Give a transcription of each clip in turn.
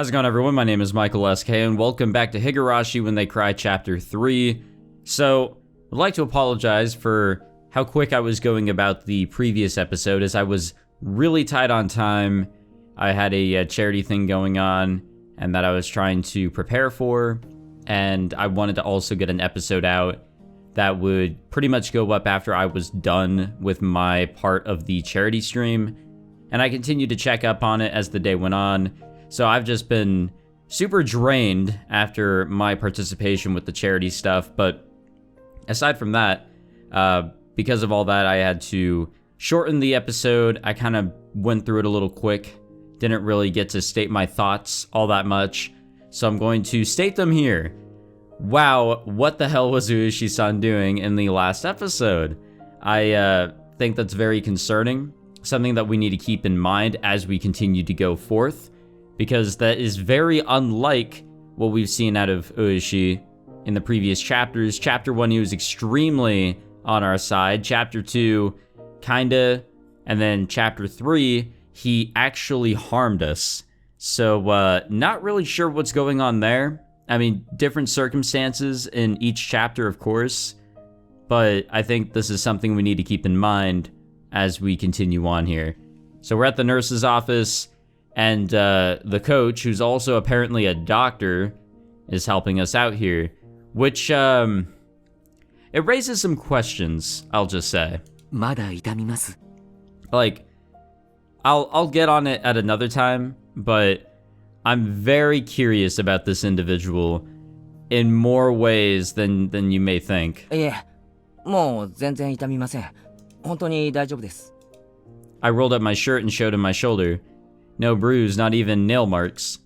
How's it going, everyone? My name is Michael SK, and welcome back to Higurashi When They Cry Chapter 3. So, I'd like to apologize for how quick I was going about the previous episode, as I was really tight on time. I had a charity thing going on, and that I was trying to prepare for, and I wanted to also get an episode out that would pretty much go up after I was done with my part of the charity stream, and I continued to check up on it as the day went on. So I've just been super drained after my participation with the charity stuff, but aside from that, because of all that, I had to shorten the episode. I kind of went through it a little quick, didn't really get to state my thoughts all that much, so I'm going to state them here. Wow, what the hell was Ueshi-san doing in the last episode? I think that's very concerning, something that we need to keep in mind as we continue to go forth, because that is very unlike what we've seen out of Ueshi in the previous chapters. Chapter 1, he was extremely on our side. Chapter 2, kinda. And then Chapter 3, he actually harmed us. So, not really sure what's going on there. I mean, different circumstances in each chapter, of course. But I think this is something we need to keep in mind as we continue on here. So we're at the nurse's office, and the coach, who's also apparently a doctor, is helping us out here, which it raises some questions, I'll just say. Like, I'll get on it at another time, but I'm very curious about this individual in more ways than you may think. I rolled up my shirt and showed him my shoulder. No bruise, not even nail marks.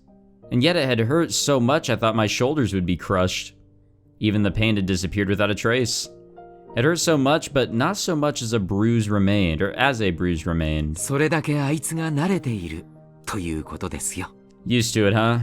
And yet it had hurt so much I thought my shoulders would be crushed. Even the pain had disappeared without a trace. It hurt so much, but not so much as a bruise remained, or as a bruise remained. Used to it, huh?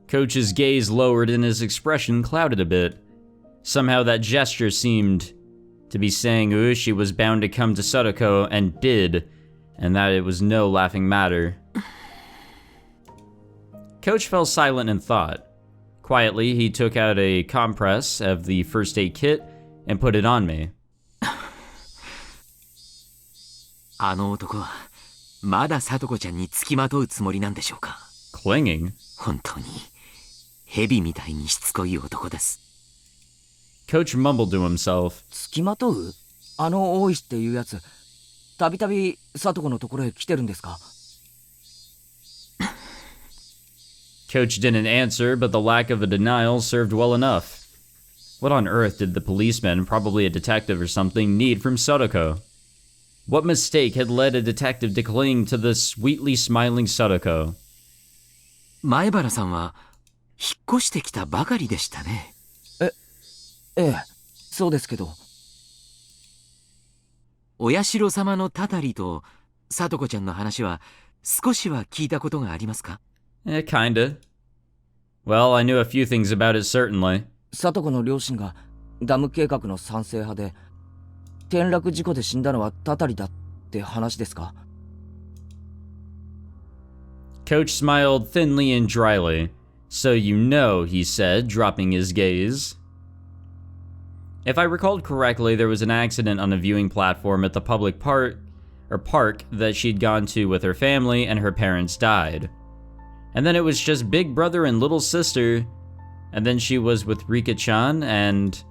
Coach's gaze lowered and his expression clouded a bit. Somehow that gesture seemed to be saying Ueshi was bound to come to Satoko, and did, and that it was no laughing matter. Coach fell silent in thought. Quietly, he took out a compress of the first aid kit and put it on me. Clinging? Coach mumbled to himself. Coach didn't answer, but the lack of a denial served well enough. What on earth did the policeman, probably a detective or something, need from Satoko? What mistake had led a detective to cling to the sweetly smiling Satoko? Kinda. Well, I knew a few things about it, certainly. Coach smiled thinly and dryly. So you know, he said, dropping his gaze. If I recalled correctly, there was an accident on a viewing platform at the public park that she'd gone to with her family, and her parents died. And then it was just big brother and little sister, and then she was with Rikichan, and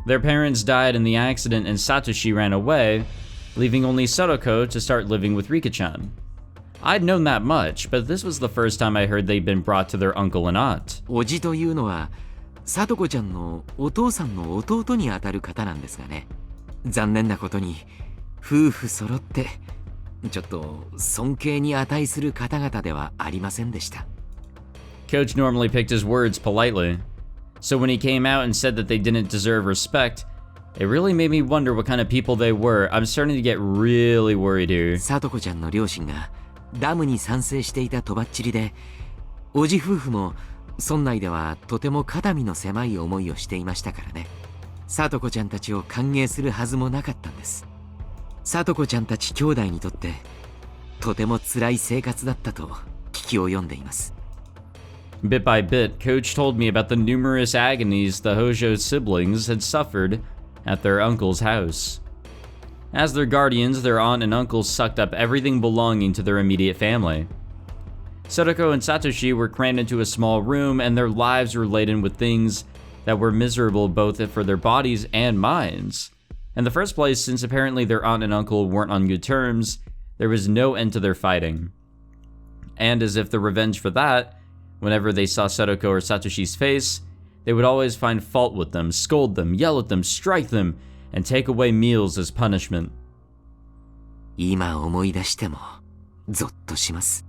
Their parents died in the accident and Satoshi ran away, leaving only Satoko to start living with Rikichan. I'd known that much, but this was the first time I heard they'd been brought to their uncle and aunt. おじというのはさとこちゃんのお父さんの弟にあたる方なんですがね。残念なことに夫婦揃ってちょっと尊敬に値する方々ではありませんでした。 Coach normally picked his words politely, so when he came out and said that they didn't deserve respect, it really made me wonder what kind of people they were. I'm starting to get really worried here. さとこちゃんの両親がダムに賛成していたとばっちりで、おじ夫婦も村内ではとても肩身の狭い思いをしていましたからね。さとこちゃんたちを歓迎するはずもなかったんです。さとこちゃんたち兄弟にとってとても辛い生活だったと聞き及んでいます。 Bit by bit, Coach told me about the numerous agonies the Hojo siblings had suffered at their uncle's house. As their guardians, their aunt and uncle sucked up everything belonging to their immediate family. Satoko and Satoshi were crammed into a small room, and their lives were laden with things that were miserable both for their bodies and minds. In the first place, since apparently their aunt and uncle weren't on good terms, there was no end to their fighting. And as if the revenge for that, whenever they saw Satoko or Satoshi's face, they would always find fault with them, scold them, yell at them, strike them, and take away meals as punishment. 今思い出してもゾッとします。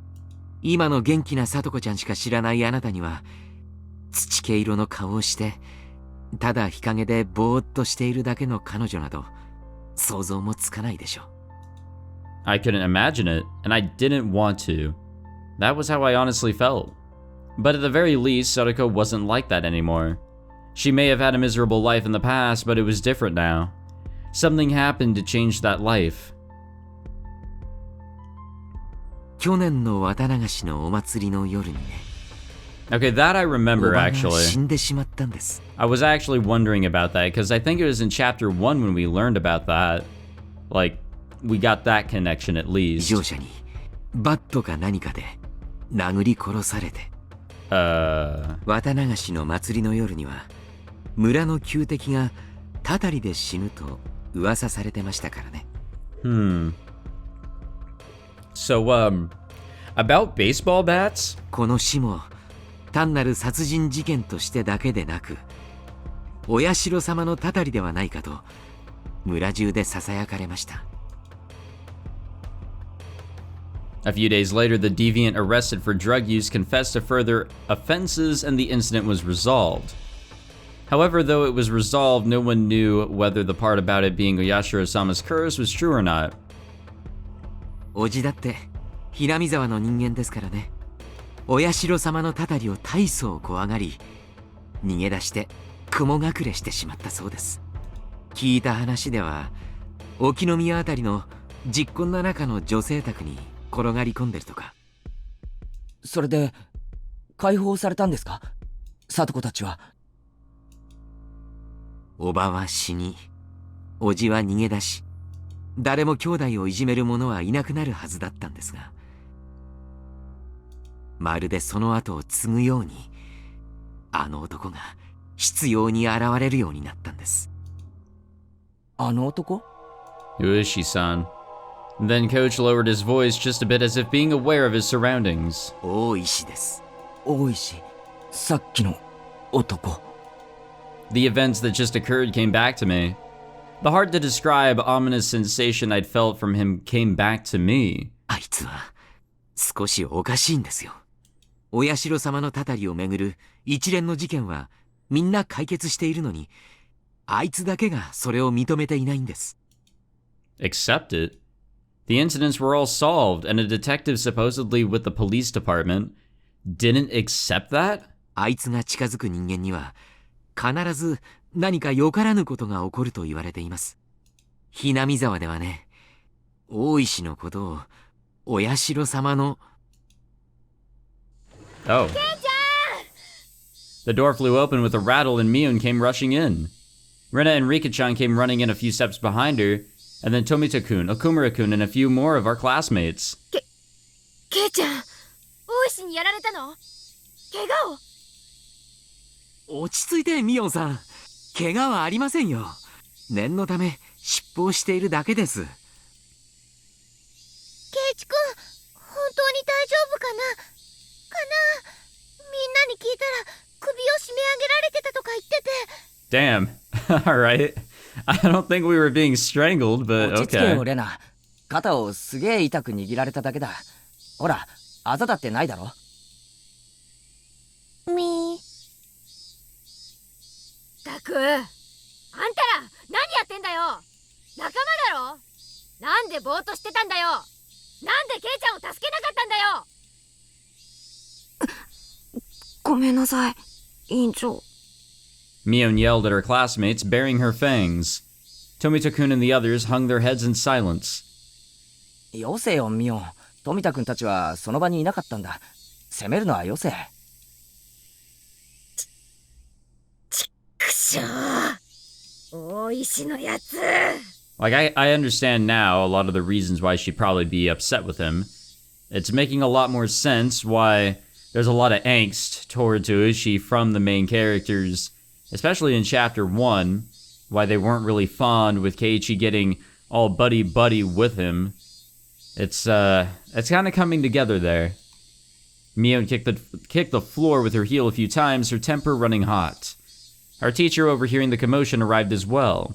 今の元気なさとこちゃんしか知らないあなたには土毛色の顔をしてただ日陰でぼーっとしているだけの彼女など想像もつかないでしょう。 I couldn't imagine it, and I didn't want to. That was how I honestly felt. But at the very least, Satoko wasn't like that anymore. She may have had a miserable life in the past, but it was different now. Something happened to change that life. 去年の綿流しのお祭りの夜にね。 Okay, that I remember おばが actually. 死んでしまったんです。 I was actually wondering about that, because I think it was in chapter 1 when we learned about that. Like, we got that connection at 異 least. 常者にバットか何かで殴り殺されて。綿流しの祭りの夜には村の旧敵がたたりで死ぬと噂されてましたからね。 So, about baseball bats? この死も単なる殺人事件としてだけでなく、お社様のたたりではないかと村中でささやかれました。 A few days later, the deviant arrested for drug use confessed to further offenses and the incident was resolved. However, though it was resolved, no one knew whether the part about it being Oyashiro-sama's curse was true or not. おじだってHinamizawaの人間ですからね。お社様のたたりを大層怖がり、逃げ出して雲隠れしてしまったそうです。聞いた話では、沖宮あたりの実婚の中の女性宅に転がり込んでるとか。それで解放されたんですか、さとこたちは。おばは死に、おじは逃げ出し、誰も兄弟をいじめる者はいなくなるはずだったんですが、まるでその後を継ぐようにあの男が執拗に現れるようになったんです。あの男？ Who is she, son? Then Coach lowered his voice just a bit as if being aware of his surroundings. 大石です。大石、さっきの男。 The events that just occurred came back to me. The hard to describe ominous sensation I'd felt from him came back to me. あいつは少しおかしいんですよ。お社様のたたりをめぐる一連の事件はみんな解決しているのに、あいつだけがそれを認めていないんです。 Accept it? The incidents were all solved, and a detective supposedly with the police department didn't accept that? あいつが近づく人間には必ず何かよからぬことが起こると言われています。Hinamizawaではね、大石のことをお社様の。 Oh. The door flew open with a rattle and Mion came rushing in. Rena and Rikichan came running in a few steps behind her, and then Tomita-kun, Okumura-kun, and a few more of our classmates. ケイちゃん、大石にやられたの？怪我を？落ち着いてミヨンさん、怪我はありませんよ。念のため疾風しているだけです。ケイチ君、本当に大丈夫かなみんなに聞いたら首を締め上げられてたとか言ってて。 Damn. Alright. I don't think we were being strangled, but 落ち着けよ okay. レナ。肩をすげえ痛く握られただけだ。ほら、あざだってないだろ。たく、あんたら何やってんだよ。仲間だろ。なんでぼーっとしてたんだよ。なんでケイちゃんを助けなかったんだよ。ごめんなさい、委員長。 Mion yelled at her classmates, baring her fangs. Tomita-kun and the others hung their heads in silence. よせよ、ミオン。富田君たちはその場にいなかったんだ。責めるのはよせ。くしょう。大石のやつ。 Like, I understand now a lot of the reasons why she'd probably be upset with him. It's making a lot more sense why there's a lot of angst towards Ueshi from the main characters, especially in Chapter 1, why they weren't really fond with Keiichi getting all buddy-buddy with him. It's kind of coming together there. Mion kicked the floor with her heel a few times, her temper running hot. Our teacher, overhearing the commotion, arrived as well.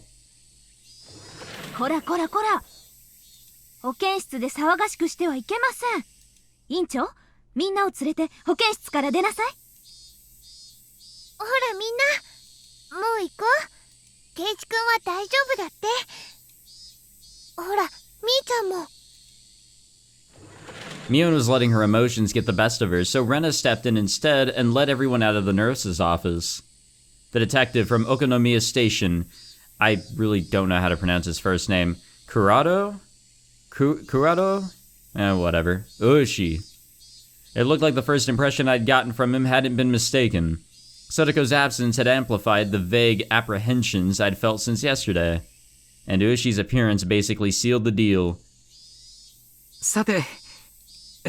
こらこらこら、保健室で騒がしくしてはいけません。委員長、みんなを連れて保健室から出なさい。ほらみんな、もう行こう。ケイチ君は大丈夫だって。ほら、みーちゃんも。 Mion was letting her emotions get the best of her, so Rena stepped in instead and led everyone out of the nurse's office. The detective from Okonomiya Station, I really don't know how to pronounce his first name, Kurado? Whatever. Ueshi. It looked like the first impression I'd gotten from him hadn't been mistaken. Satoko's absence had amplified the vague apprehensions I'd felt since yesterday, and Ueshi's appearance basically sealed the deal. さて、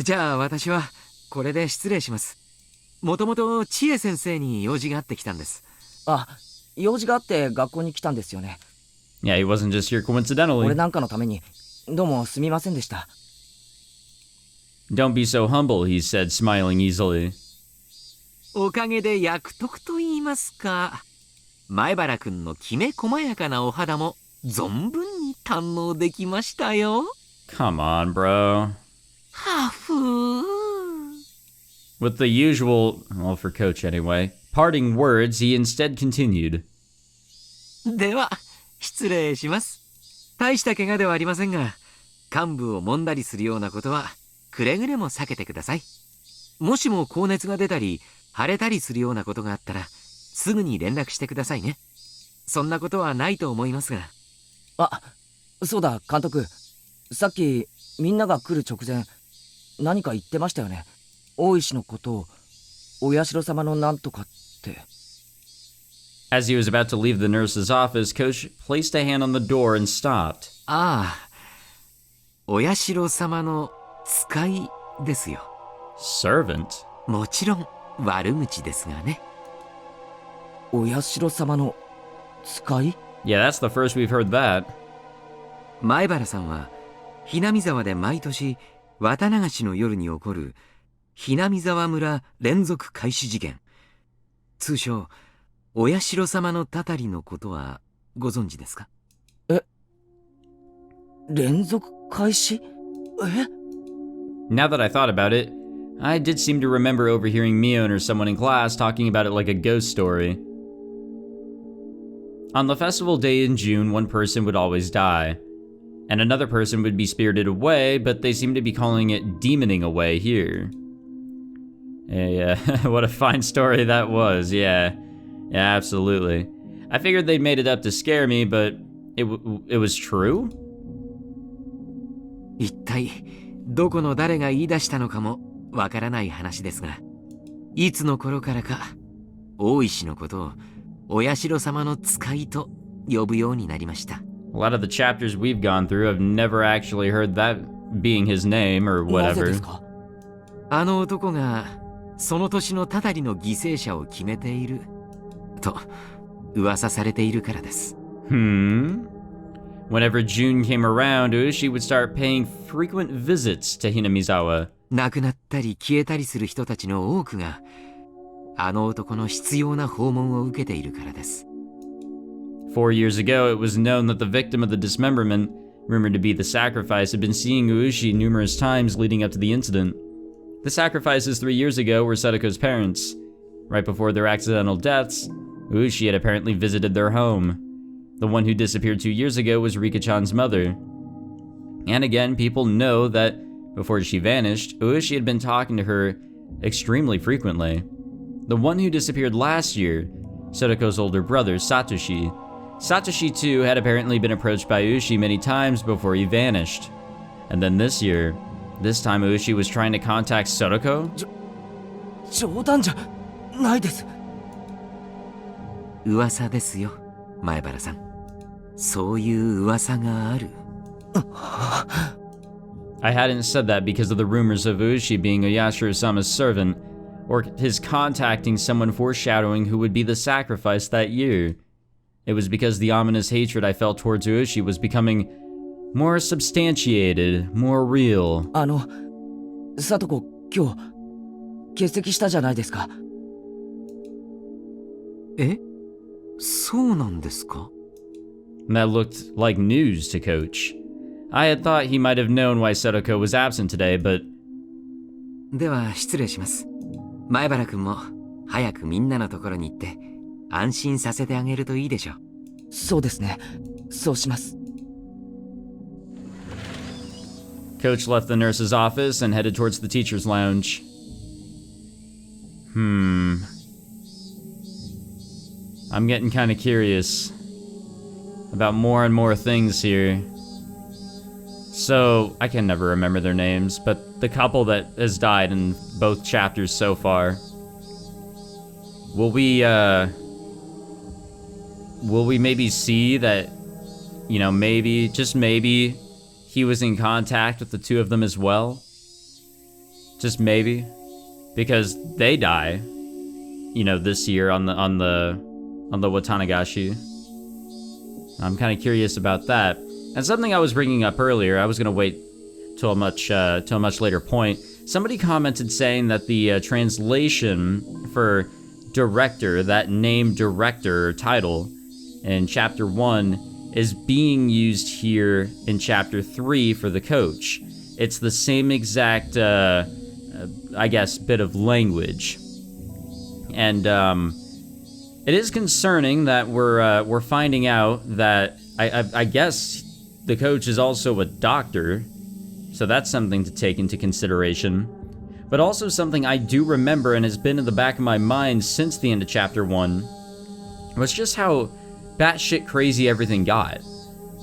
じゃあ私はこれで失礼します。もともと千恵先生に用事があってきたんです。あ、用事があって学校に来たんですよね。 Yeah, he wasn't just here coincidentally. 俺なんかのためにどうもすみませんでした。 Don't be so humble, he said, smiling easily. おかげで役得と言いますか。前原くんのきめ細やかなお肌も存分に堪能できましたよ。Come on, bro. はふー。 With the usual, well, for Coach anyway, parting words, he instead continued. では失礼します。大した怪我ではありませんが、患部を揉んだりするようなことはくれぐれも避けてください。もしも高熱が出たり腫れたりするようなことがあったらすぐに連絡してくださいね。そんなことはないと思いますが。あ、そうだ監督。さっきみんなが来る直前何か言ってましたよね。大石のことをお社様のなんとかって。 As he was about to leave the nurse's office, Coach placed a hand on the door and stopped. ああ、お社様の使いですよ。Servant? もちろん悪口ですがね。お社様の使い？ Yeah, that's the first we've heard that. 前原さんはHinamizawaで毎年綿流しの夜に起こるHinamizawa村連続開始事件、通称お社様のたたりのことはご存知ですか？連続開始？Now that I thought about it, I did seem to remember overhearing Mion or someone in class talking about it like a ghost story. On the festival day in June, one person would always die, and another person would be spirited away, but they seem to be calling it demoning away here. Yeah, what a fine story that was, yeah. Yeah, absolutely. I figured they'd made it up to scare me, but it was true? 一体どこの誰が言い出したのかもわからない話ですが、いつの頃からか大石のことをお社様の使いと呼ぶようになりました。 A lot of the chapters we've gone through have never actually heard that being his name or なぜ whatever. ですか？あの男がその年のたたりの犠牲者を決めていると噂されているからです。Whenever June came around, Ueshi would start paying frequent visits to Hinamizawa, 亡くなったり消えたりする人たちの多くがあの男の執拗な訪問を受けているからです。 4 years ago, it was known that the victim of the dismemberment, rumored to be the sacrifice, had been seeing Ueshi numerous times leading up to the incident. The sacrifices 3 years ago were Satoko's parents. Right before their accidental deaths, Ueshi had apparently visited their home. The one who disappeared 2 years ago was Rikichan's mother. And again, people know that before she vanished, Ueshi had been talking to her extremely frequently. The one who disappeared last year, Satoko's older brother, Satoshi. Satoshi too had apparently been approached by Ueshi many times before he vanished. And then this year, this time Ueshi was trying to contact Satoko? 冗談じゃないです。噂ですよ、前原さん。そういう噂がある。I hadn't said that because of the rumors of Ueshi being Oyashiro-sama's servant, or his contacting someone foreshadowing who would be the sacrifice that year. It was because the ominous hatred I felt towards Ueshi was becoming more substantiated, more real. さとこ、今日欠席したじゃないですか。え？そうなんですか？ That looked like news to Coach. I had thought he might have known why Satoko was absent today, but... では失礼します。前原くんも早くみんなのところに行って安心させてあげるといいでしょう。そうですね。そうします。Coach left the nurse's office and headed towards the teacher's lounge. I'm getting kind of curious about more and more things here. So, I can never remember their names, but the couple that has died in both chapters so far. Will we maybe see that, you know, maybe, just maybe, he was in contact with the two of them as well? Just maybe? Because they die, you know, this year on the Watanagashi. I'm kind of curious about that. And something I was bringing up earlier, I was going to wait till a much later point. Somebody commented saying that the translation for director, that name director title in chapter 1, is being used here in chapter 3 for the coach. It's the same exact, I guess, bit of language. And it is concerning that we're finding out that I guess the coach is also a doctor, so that's something to take into consideration. But also something I do remember and has been in the back of my mind since the end of chapter 1 was just how batshit crazy everything got.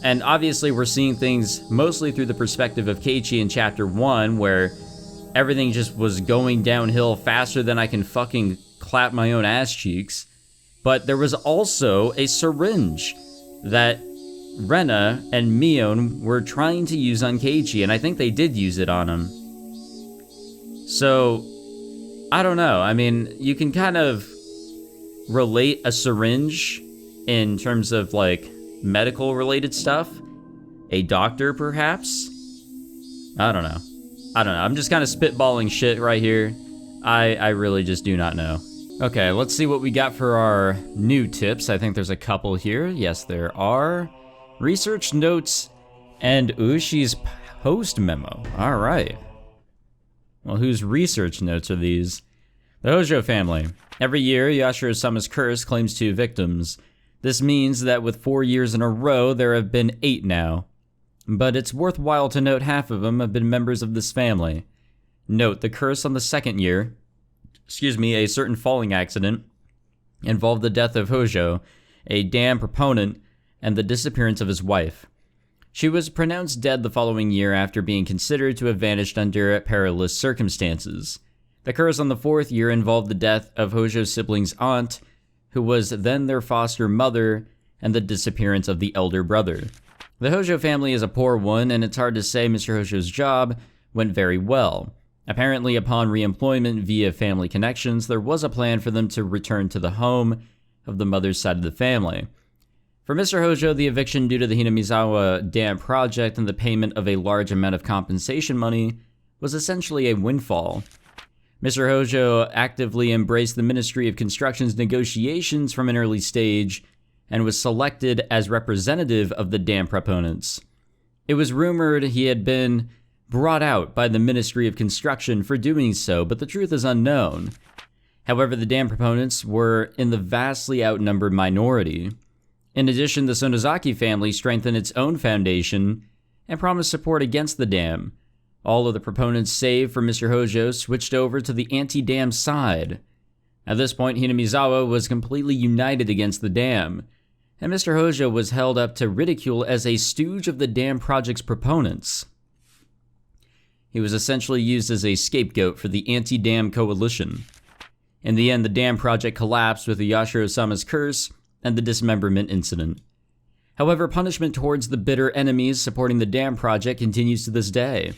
And obviously we're seeing things mostly through the perspective of Keiichi in chapter 1, where everything just was going downhill faster than I can fucking clap my own ass cheeks. But there was also a syringe that Rena and Mion were trying to use on Keiichi, and I think they did use it on him. So, I don't know. I mean, you can kind of relate a syringe in terms of, like, medical-related stuff. A doctor, perhaps? I don't know. I'm just kind of spitballing shit right here. I really just do not know. Okay, let's see what we got for our new tips. I think there's a couple here. Yes, there are. Research notes and Ueshi's post memo. All right. Well, whose research notes are these? The Hojo family. Every year, Yashiro-sama's curse claims 2 victims. This means that with 4 years in a row, there have been 8 now. But it's worthwhile to note half of them have been members of this family. Note, the curse on the second year, a certain falling accident, involved the death of Hojo, a dam proponent, and the disappearance of his wife. She was pronounced dead the following year after being considered to have vanished under perilous circumstances. The curse on the 4th year involved the death of Hojo's sibling's aunt, who was then their foster mother, and the disappearance of the elder brother. The Hojo family is a poor one, and it's hard to say Mr. Hojo's job went very well. Apparently, upon re-employment via family connections, there was a plan for them to return to the home of the mother's side of the family. For Mr. Hojo, the eviction due to the Hinamizawa dam project and the payment of a large amount of compensation money was essentially a windfall. Mr. Hojo actively embraced the Ministry of Construction's negotiations from an early stage and was selected as representative of the dam proponents. It was rumored he had been brought out by the Ministry of Construction for doing so, but the truth is unknown. However, the dam proponents were in the vastly outnumbered minority. In addition, the Sonozaki family strengthened its own foundation and promised support against the dam. All of the proponents, save for Mr. Hojo, switched over to the anti-dam side. At this point, Hinamizawa was completely united against the dam, and Mr. Hojo was held up to ridicule as a stooge of the dam project's proponents. He was essentially used as a scapegoat for the anti-dam coalition. In the end, the dam project collapsed with the Yashiro-sama's curse and the dismemberment incident. However, punishment towards the bitter enemies supporting the dam project continues to this day.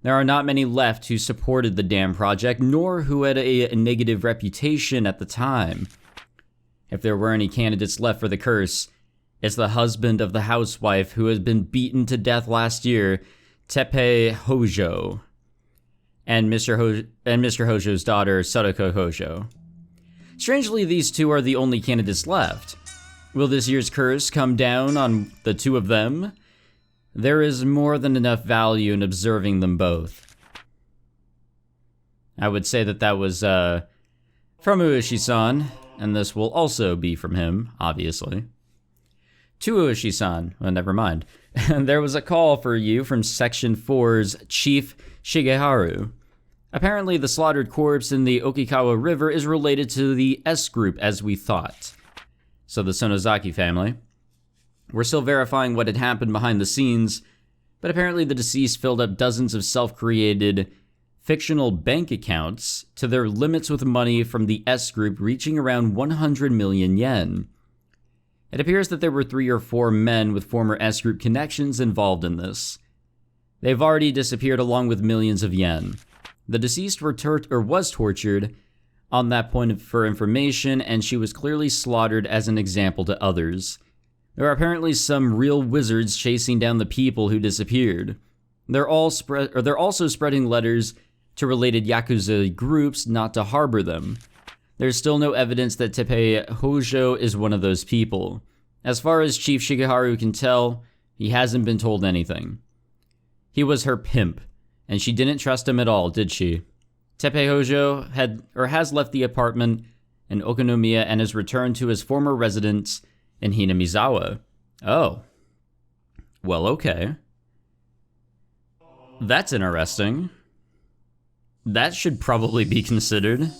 There are not many left who supported the dam project, nor who had a negative reputation at the time. If there were any candidates left for the curse, it's the husband of the housewife who had been beaten to death last year, Teppei Hojo, and Mr. Hojo's daughter, Satoko Hojo. Strangely, these two are the only candidates left. Will this year's curse come down on the two of them? There is more than enough value in observing them both. I would say that was from Ueshi-san, and this will also be from him, obviously. To Ueshi-san, well, never mind. There was a call for you from Section 4's Chief Shigeharu. Apparently, the slaughtered corpse in the Okikawa River is related to the S group, as we thought. So the Sonozaki family. We're still verifying what had happened behind the scenes, but apparently the deceased filled up dozens of self-created fictional bank accounts to their limits with money from the S group reaching around 100 million yen. It appears that there were 3 or 4 men with former S group connections involved in this. They've already disappeared along with millions of yen. The deceased was tortured on that point for information, and she was clearly slaughtered as an example to others. There are apparently some real wizards chasing down the people who disappeared. They're also spreading letters to related Yakuza groups not to harbor them. There's still no evidence that Teppei Hojo is one of those people. As far as Chief Shigeharu can tell, he hasn't been told anything. He was her pimp, and she didn't trust him at all, did she? Teppei Hojo has left the apartment in Okonomiya and has returned to his former residence in Hinamizawa. Oh. Well, okay. That's interesting. That should probably be considered.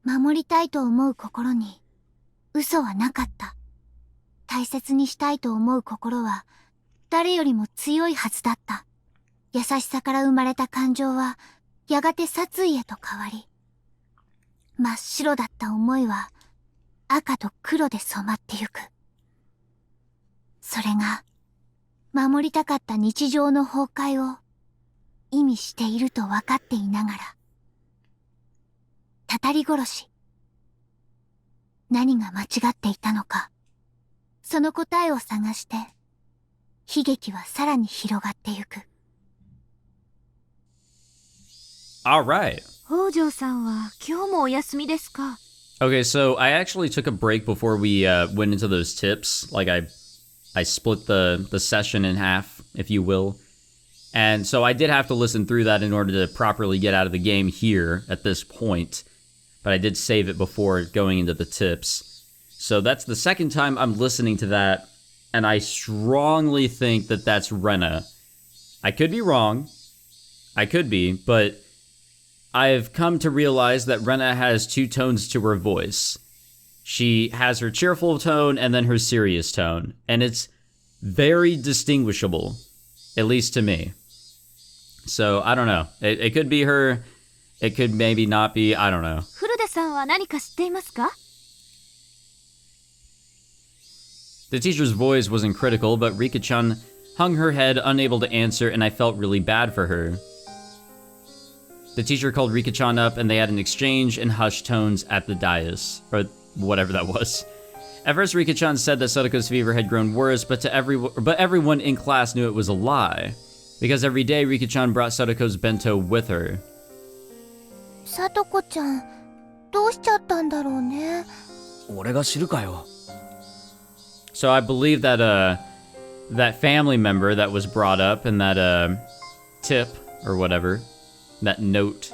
守りたいと思う心に嘘はなかった。大切にしたいと思う心は誰よりも強いはずだった。優しさから生まれた感情はやがて殺意へと変わり、真っ白だった思いは赤と黒で染まってゆく。それが守りたかった日常の崩壊を意味していると分かっていながら、たたり殺し。何が間違っていたのか、その答えを探して、悲劇はさらに広がってゆく。Alright. 北条さんは今日もお休みですか? Okay, so I actually took a break before we went into those tips. Like I split the session in half, if you will. And so I did have to listen through that in order to properly get out of the game here at this point. But I did save it before going into the tips. So that's the second time I'm listening to that, and I strongly think that that's Rena. I could be wrong. I could be, but I've come to realize that Rena has 2 tones to her voice. She has her cheerful tone and then her serious tone, and it's very distinguishable, at least to me. So, I don't know. It could be her. It could maybe not be. I don't know. 古田さんは何か知っていますか? The teacher's voice wasn't critical, but Rikichan hung her head, unable to answer, and I felt really bad for her. The teacher called Rikichan up, and they had an exchange in hushed tones at the dais, or whatever that was. At first, Rikichan said that Satoko's fever had grown worse, but everyone in class knew it was a lie. because every day Rikichan brought Satoko's bento with her. さとこちゃん、どうしちゃったんだろうね。俺が知るかよ。 So I believe that that family member that was brought up in that tip or whatever, that note,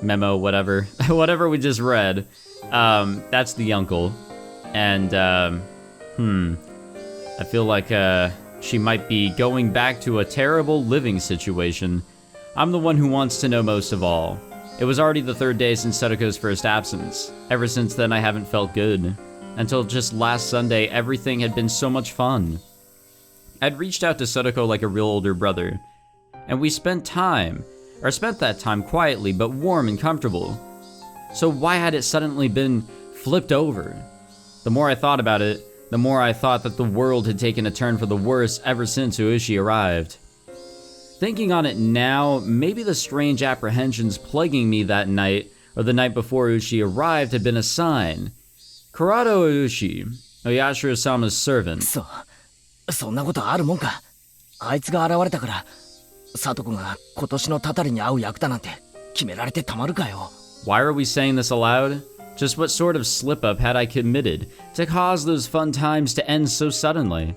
memo, whatever, whatever we just read, that's the uncle. And I feel like she might be going back to a terrible living situation. I'm the one who wants to know most of all. It was already the third day since Satoko's first absence. Ever since then, I haven't felt good. Until just last Sunday, everything had been so much fun. I'd reached out to Satoko like a real older brother, and we spent that time quietly but warm and comfortable. So why had it suddenly been flipped over? The more I thought about it, the more I thought that the world had taken a turn for the worse ever since Ueshi arrived. Thinking on it now, maybe the strange apprehensions plaguing me that night or the night before Ueshi arrived had been a sign. Kurado Ueshi, Oyashiro-sama's servant. そんなことあるもんか。あいつが現れたから、サトコが今年のタタリに会う役だなんて決められてたまるかよ。Why are we saying this aloud? Just what sort of slip-up had I committed to cause those fun times to end so suddenly?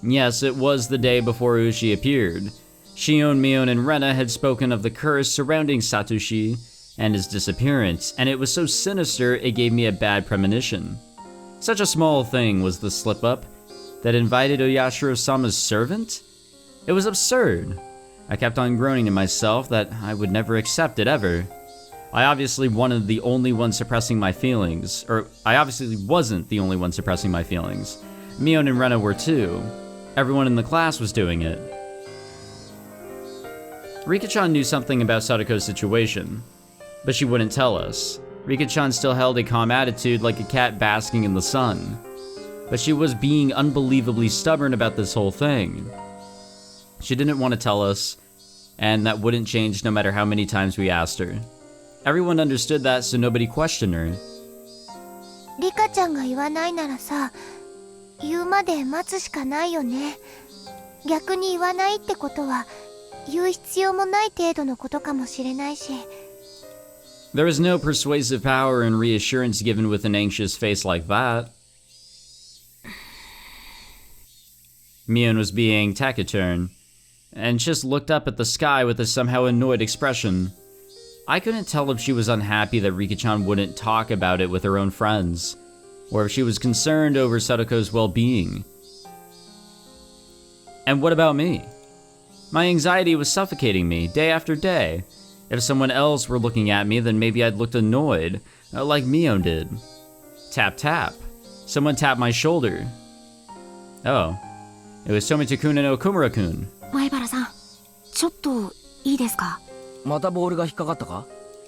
Yes, it was the day before Ueshi appeared. Shion, Mion, and Rena had spoken of the curse surrounding Satoshi and his disappearance, and it was so sinister it gave me a bad premonition. Such a small thing was the slip-up that invited Oyashiro-sama's servant? It was absurd. I kept on groaning to myself that I would never accept it ever. I obviously wasn't the only one suppressing my feelings. Mion and Rena were too. Everyone in the class was doing it. Rikichan knew something about Satoko's situation, but she wouldn't tell us. Rikichan still held a calm attitude like a cat basking in the sun. But she was being unbelievably stubborn about this whole thing. She didn't want to tell us, and that wouldn't change no matter how many times we asked her. Everyone understood that, so nobody questioned her. リカちゃんが言わないならさ、言うまで待つしかないよね。逆に言わないってことは、言う必要もない程度のことかもしれないし。There is no persuasive power in reassurance given with an anxious face like that. Mion was being taciturn, and just looked up at the sky with a somehow annoyed expression. I couldn't tell if she was unhappy that Rikichan wouldn't talk about it with her own friends, or if she was concerned over Satoko's well-being. And what about me? My anxiety was suffocating me day after day. If someone else were looking at me, then maybe I'd looked annoyed, like Mion did. Tap tap. Someone tapped my shoulder. Oh. It was Tomita-kun and Okumura-kun. 前原さん、ちょっといいですか？またボールが引っかかったか？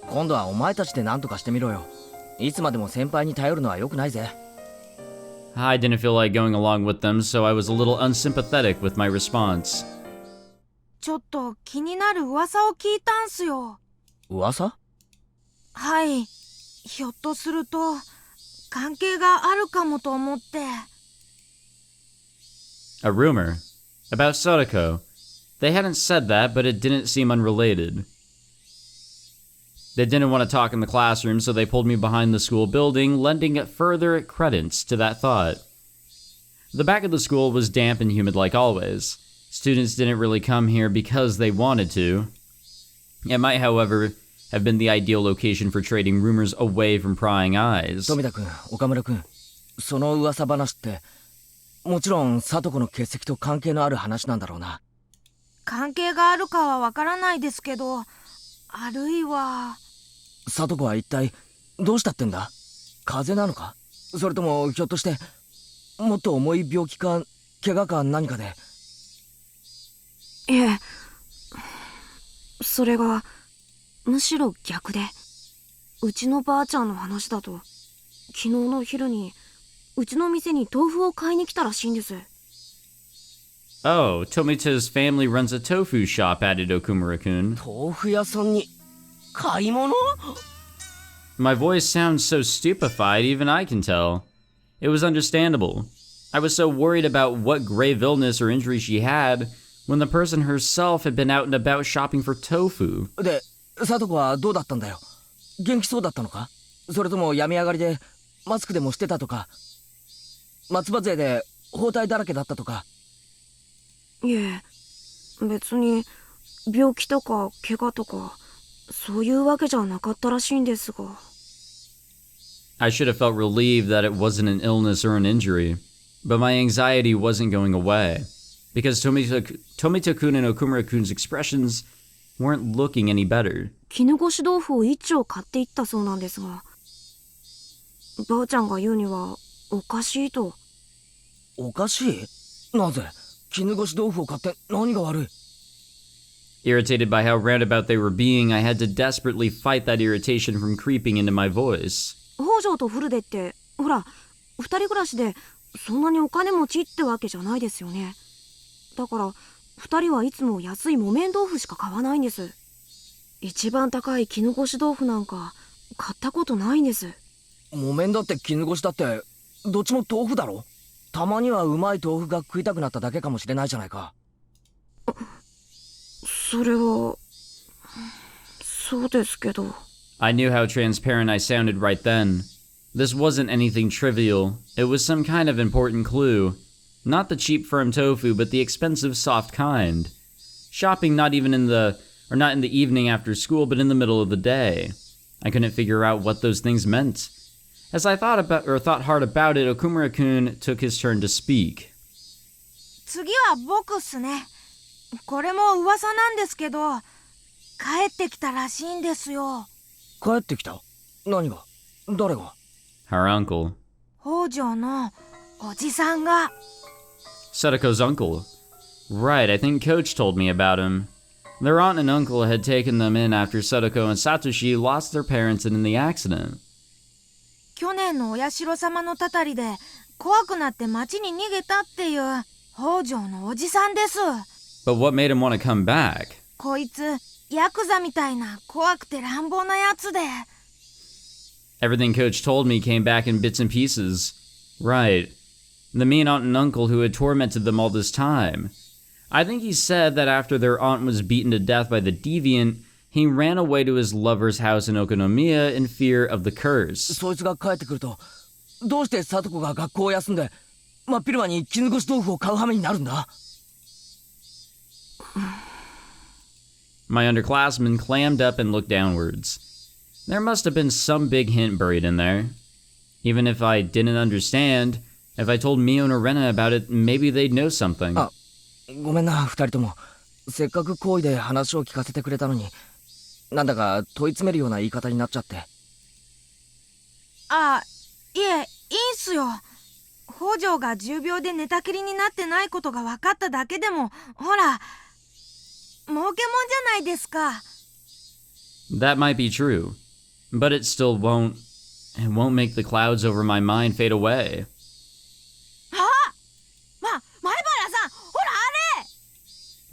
今度はお前たちで何とかしてみろよ。いつまでも先輩に頼るのは良くないぜ。I didn't feel like going along with them, so I was a little unsympathetic with my response. ちょっと気になる噂を聞いたんすよ。噂？はい。ひょっとすると関係があるかもと思って。A rumor? About Satoko. They hadn't said that, but it didn't seem unrelated. They didn't want to talk in the classroom, so they pulled me behind the school building, lending further credence to that thought. The back of the school was damp and humid like always. Students didn't really come here because they wanted to. It might, however, have been the ideal location for trading rumors away from prying eyes. 富田君、岡村君、その噂話って、もちろんサトコの欠席と関係のある話なんだろうな。関係があるかはわからないですけど、あるいは。サトコは一体どうしたってんだ？風邪なのか？それともひょっとしてもっと重い病気か怪我か何かで？いえ、それがむしろ逆で、うちのばあちゃんの話だと昨日の昼にうちの店に豆腐を買いに来たらしいんです。Oh, Tomita's family runs a tofu shop, added Okumura-kun. 豆腐屋さんに買い物？ My voice sounds so stupefied, even I can tell. It was understandable. I was so worried about what grave illness or injury she had, when the person herself had been out and about shopping for tofu. で、サトコはどうだったんだよ。元気そうだったのか？それとも病み上がりでマスクでもしてたとか、松葉杖で包帯だらけだったとか。いえ、別に病気とか怪我とかそういうわけじゃなかったらしいんですが。I should have felt relieved that it wasn't an illness or an injury, but my anxiety wasn't going away, because Tomito-kun and Okumura-kun's expressions weren't looking any better. 絹ごし豆腐を1丁買っていったそうなんですが、ばあちゃんが言うにはおかしいと。おかしい？なぜ？絹ごし豆腐を買って何が悪い？ Irritated by how roundabout they were being, I had to desperately fight that irritation from creeping into my voice. 北条とフルデってほら2人暮らしでそんなにお金持ちってわけじゃないですよね。だから2人はいつも安い木綿豆腐しか買わないんです。一番高い絹ごし豆腐なんか買ったことないんです。木綿だって絹ごしだってどっちも豆腐だろ。たまにはうまい豆腐が食いたくなっただけかもしれないじゃないか。それはそうですけど。I knew how transparent I sounded right then. This wasn't anything trivial. It was some kind of important clue. Not the cheap firm tofu, but the expensive soft kind. Shopping not in the evening after school, but in the middle of the day. I couldn't figure out what those things meant. As I thought hard about it, Okumura-kun took his turn to speak. 次は僕っすね。これも噂なんですけど、帰ってきたらしいんですよ。帰ってきた？何が？誰が？ Her uncle. 北条のおじさんが。 Satoko's uncle. Right, I think Coach told me about him. Their aunt and uncle had taken them in after Satoko and Satoshi lost their parents in the accident. 去年のお社様のたたりで怖くなって町に逃げたっていう北条のおじさんです。 But what made him want to come back? こいつヤクザみたいな怖くて乱暴なやつで。 Everything Coach told me came back in bits and pieces. Right. The mean aunt and uncle who had tormented them all this time. I think he said that after their aunt was beaten to death by the deviant, he ran away to his lover's house in Okonomiya in fear of the curse. そいつが帰ってくると、どうしてサトコが学校を休んで真っ昼間に絹ごし豆腐を買う羽目になるんだ？ My underclassmen clammed up and looked downwards. There must have been some big hint buried in there. Even if I didn't understand, if I told Mio or Rena about it, maybe they'd know something. あ、ごめんな、二人とも。せっかく好意で話を聞かせてくれたのに、なんだか問い詰めるような言い方になっちゃって。あ、いえ、いいんすよ。北条が重病で寝たきりになってないことが分かっただけでも、ほら、儲けもんじゃないですか。 That might be true, but it still won't make the clouds over my mind fade away. あ、前原さん、ほら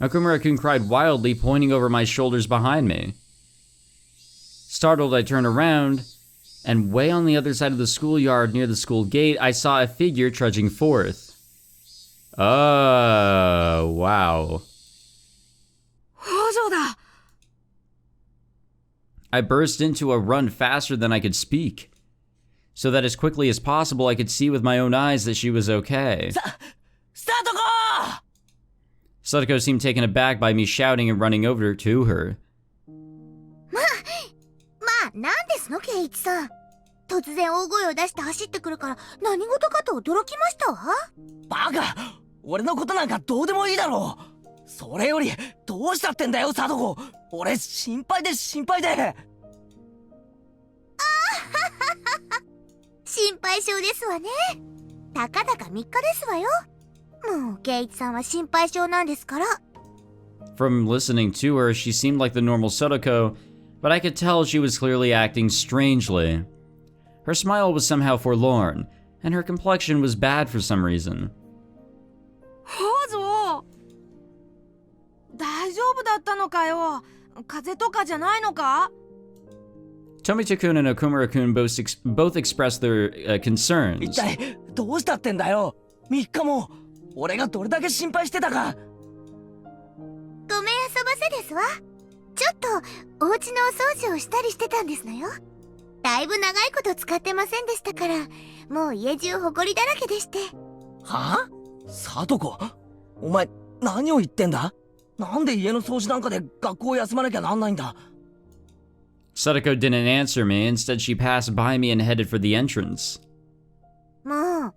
あれ。 Okumura-kun cried wildly, pointing over my shoulders behind me. Startled, I turned around, and way on the other side of the schoolyard near the school gate, I saw a figure trudging forth. Oh, wow. 北条だ。 I burst into a run faster than I could speak, so that as quickly as possible I could see with my own eyes that she was okay. サトコ！ Satoko seemed taken aback by me shouting and running over to her. なんですの圭一さん。突然大声を出して走ってくるから何事かと驚きましたわ。バカ！俺のことなんかどうでもいいだろう。それよりどうしたってんだよサトコ。俺心配で。心配性ですわね。たかだか3日ですわよ。もう圭一さんは心配性なんですから。 From listening to her, she seemed like the normal Satoko, but I could tell she was clearly acting strangely. Her smile was somehow forlorn, and her complexion was bad for some reason. 北条、大丈夫だったのかよ。風邪とかじゃないのか？ Tomita-kun and Okumura-kun both expressed their 一 concerns. 体どうしたってんだよ。3日も俺がどれだけ心配してたか。ですわ。ちょっとお家のお掃除をしたりしてたんですのよ。だいぶ長いこと使ってませんでしたから、もう家中ホコリだらけでして。はぁ？サトコ、お前何を言ってんだ？なんで家の掃除なんかで学校を休まなきゃなんないんだ？ Satoko didn't answer me. Instead, she passed by me and headed for the entrance. もう、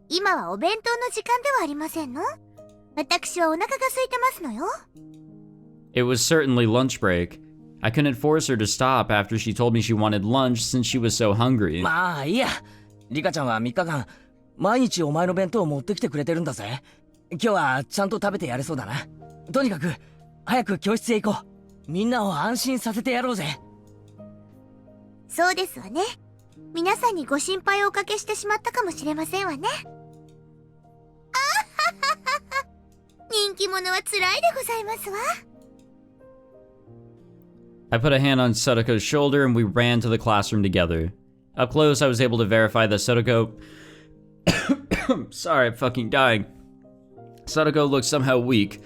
今はお弁当の時間ではありませんの？私はお腹が空いてますのよ。It was certainly lunch break. I couldn't force her to stop after she told me she wanted lunch since she was so hungry. まあいいや。リカちゃんは3日間、毎日お前の弁当を持ってきてくれてるんだぜ。今日はちゃんと食べてやれそうだな。とにかく、早く教室へ行こう。みんなを安心させてやろうぜ。そうですわね。皆さんにご心配をおかけしてしまったかもしれませんわね。あははは。人気者は辛いでございますわ。I put a hand on Satoko's shoulder and we ran to the classroom together. Up close, I was able to verify that Satoko... Sorry, I'm fucking dying. Satoko looked somehow weak.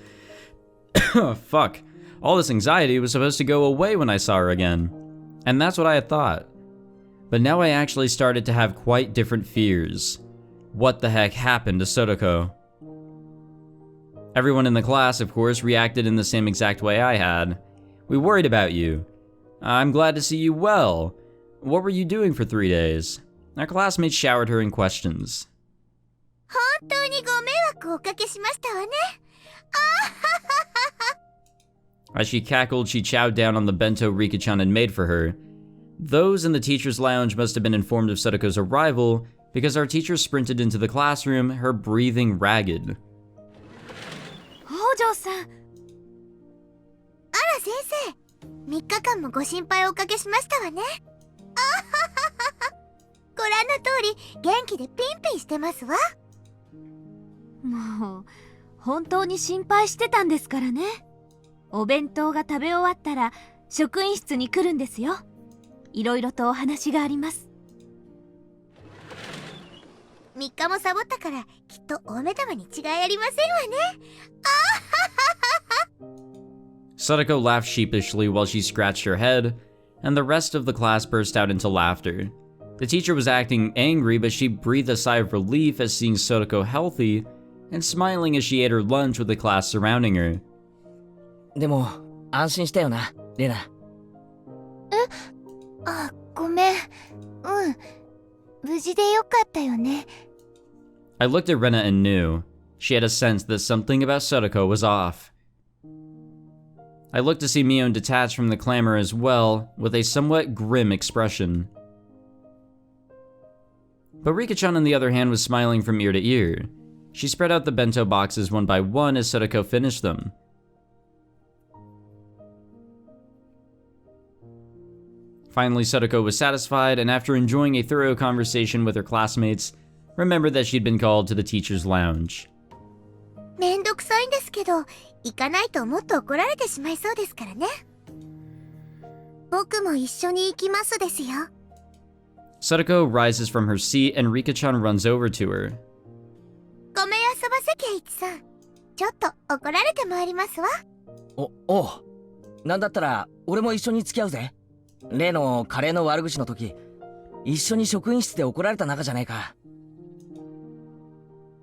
Fuck. All this anxiety was supposed to go away when I saw her again. And that's what I had thought. But now I actually started to have quite different fears. What the heck happened to Satoko? Everyone in the class, of course, reacted in the same exact way I had. We worried about you. I'm glad to see you well. What were you doing for 3 days? Our classmates showered her in questions. 本当にご迷惑をおかけしましたわね。As she cackled, she chowed down on the bento Rikichan had made for her. Those in the teacher's lounge must have been informed of Satoko's arrival because our teacher sprinted into the classroom, her breathing ragged. 北条さん。あら先生、3日間もご心配をおかけしましたわね。ご覧の通り元気でピンピンしてますわ。もう本当に心配してたんですからね。お弁当が食べ終わったら職員室に来るんですよ。いろいろとお話があります。3日もサボったからきっと大目玉に違いありませんわね。Satoko laughed sheepishly while she scratched her head, and the rest of the class burst out into laughter. The teacher was acting angry, but she breathed a sigh of relief as seeing Satoko healthy and smiling as she ate her lunch with the class surrounding her. でも、安心したよな、レナ。あ、ごめん。無事でよかったよね。I looked at Rena and knew. She had a sense that something about Satoko was off. I looked to see Mion detach from the clamor as well, with a somewhat grim expression. But Rikichan, on the other hand, was smiling from ear to ear. She spread out the bento boxes one by one as Satoko finished them. Finally, Satoko was satisfied, and after enjoying a thorough conversation with her classmates, remembered that she'd been called to the teacher's lounge. めんどくさいんですけど、行かないともっと怒られてしまいそうですからね。僕も一緒に行きますですよ。Satoko rises from her seat and Rikichan runs over to her. ごめんあそばせ圭一さん。ちょっと怒られてまいりますわ。おう。なんだったら、俺も一緒に付き合うぜ。例のカレーの悪口の時、一緒に職員室で怒られた仲じゃねえか。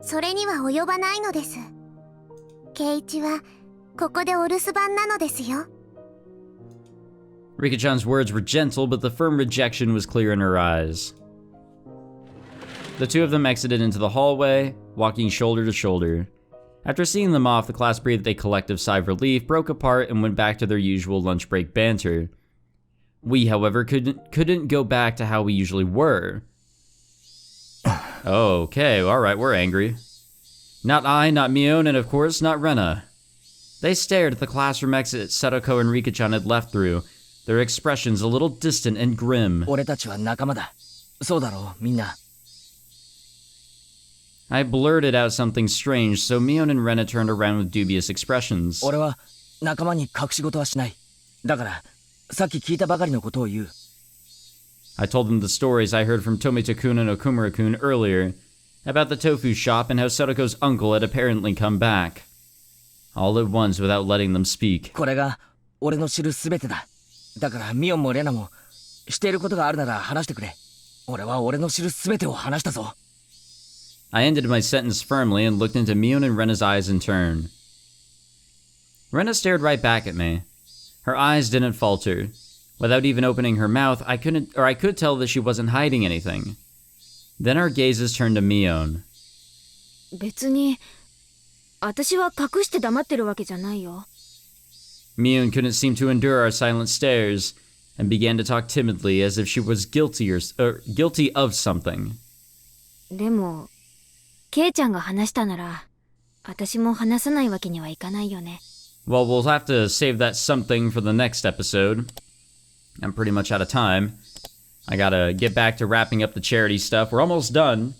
それには及ばないのです。圭一は、ここでお留守番なのですよ。Rikichan's words were gentle, but the firm rejection was clear in her eyes. The two of them exited into the hallway, walking shoulder to shoulder. After seeing them off, the class breathed a collective sigh of relief, broke apart, and went back to their usual lunch break banter. We, however, couldn't go back to how we usually were. Okay, alright, we're angry. Not I, not Mion, and of course, not Rena. They stared at the classroom exit Satoko and Rikichan had left through, their expressions a little distant and grim. 俺たちは仲間だ。そうだろう、みんな。I blurted out something strange, so Mion and Rena turned around with dubious expressions. 俺は仲間に隠し事はしない。だから、さっき聞いたばかりのことを言う。I told them the stories I heard from Tomita-kun and Okumura-kun earlier, about the tofu shop and how Satoko's uncle had apparently come back. All at once without letting them speak. これが俺の知る全てだ。だからミオンもレナもしていることがあるなら話してくれ。俺は俺の知る全てを話したぞ。 I ended my sentence firmly and looked into Mion and Rena's eyes in turn. Rena stared right back at me. Her eyes didn't falter. Without even opening her mouth, I could tell that she wasn't hiding anything. Then our gazes turned to Mion. 別に私は隠して黙ってるわけじゃないよ。Mion couldn't seem to endure our silent stares and began to talk timidly as if she was guilty of something. でもケイちゃんが話したなら私も話さないわけにはいかないよね。 Well, we'll have to save that something for the next episode. I'm pretty much out of time. I gotta get back to wrapping up the charity stuff. We're almost done.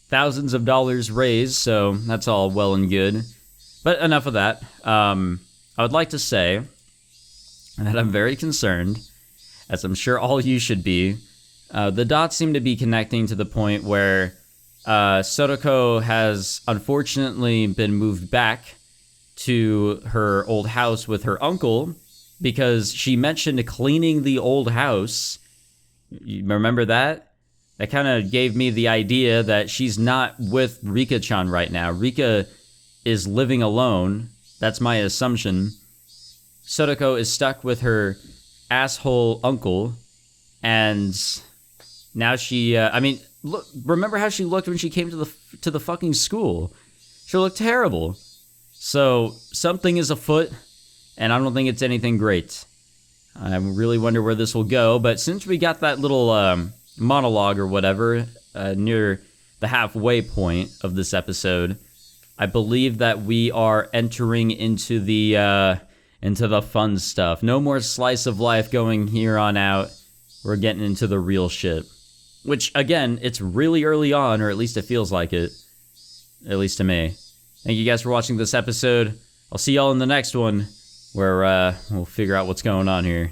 Thousands of dollars raised, so that's all well and good. But enough of that. I would like to say that I'm very concerned, as I'm sure all you should be. The dots seem to be connecting to the point where Satoko has unfortunately been moved back to her old house with her uncle because she mentioned cleaning the old house. You remember that? That kind of gave me the idea that she's not with Rikichan right now. Rika is living alone. That's my assumption. Satoko is stuck with her asshole uncle, and now she, look, remember how she looked when she came to the fucking school? She looked terrible. So something is afoot, and I don't think it's anything great. I really wonder where this will go, but since we got that little monologue or whatever near the halfway point of this episode, I believe that we are entering into the fun stuff. No more slice of life going here on out. We're getting into the real shit. Which, again, it's really early on, or at least it feels like it. At least to me. Thank you guys for watching this episode. I'll see y'all in the next one, where we'll figure out what's going on here.